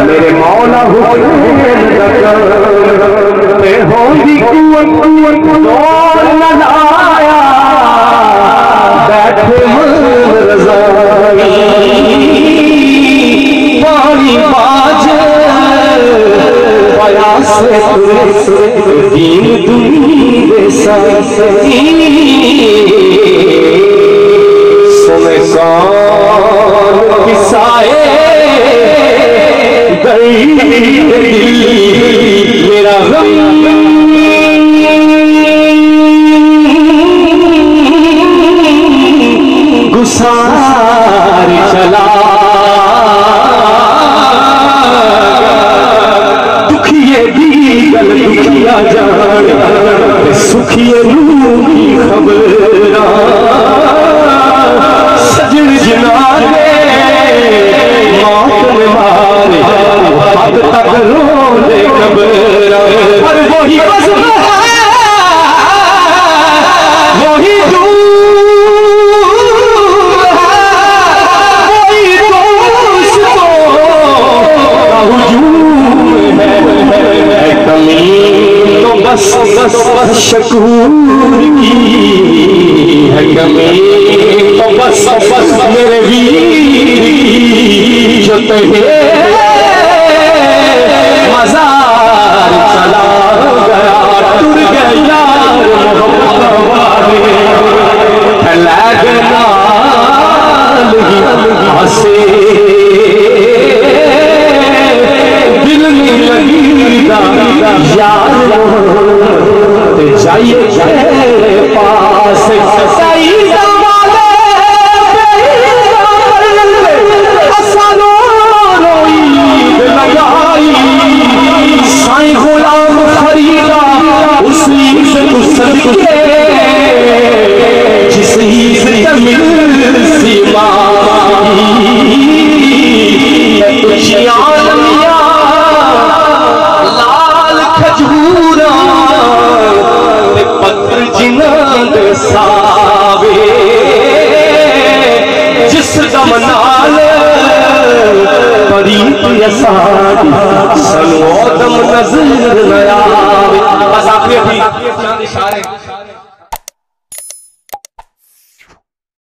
मेरे मौला हुसैन मैं होगी दौड़ न लाया बैठे रज़ाई पानी बाज पाया से दीन दुनिया सही सुने कौन किसाए मेरा गुसार चला दुखिए बीगल दुखिया जान सुखिए रूह की खबर सजन जिनारे मौत में मारे अब तक रोने घबरा और वही बस वही वही दोस्तों का हुजूम है कमी तो बस शकूर की है कमी तो बस मेरे वीर की जो तहे मज़ार चला गया टूट गया मोहब्बत वाले लगना हंसे दिल में लगी यार जाइए पास साईं गुलाम फरीदा उसी से सदके जिस से मिल सीमा लाल खजूरा पत्र जिनाद सावे जिस दम नाल परीत यसादी सनोदम नजर नया बस आखिरी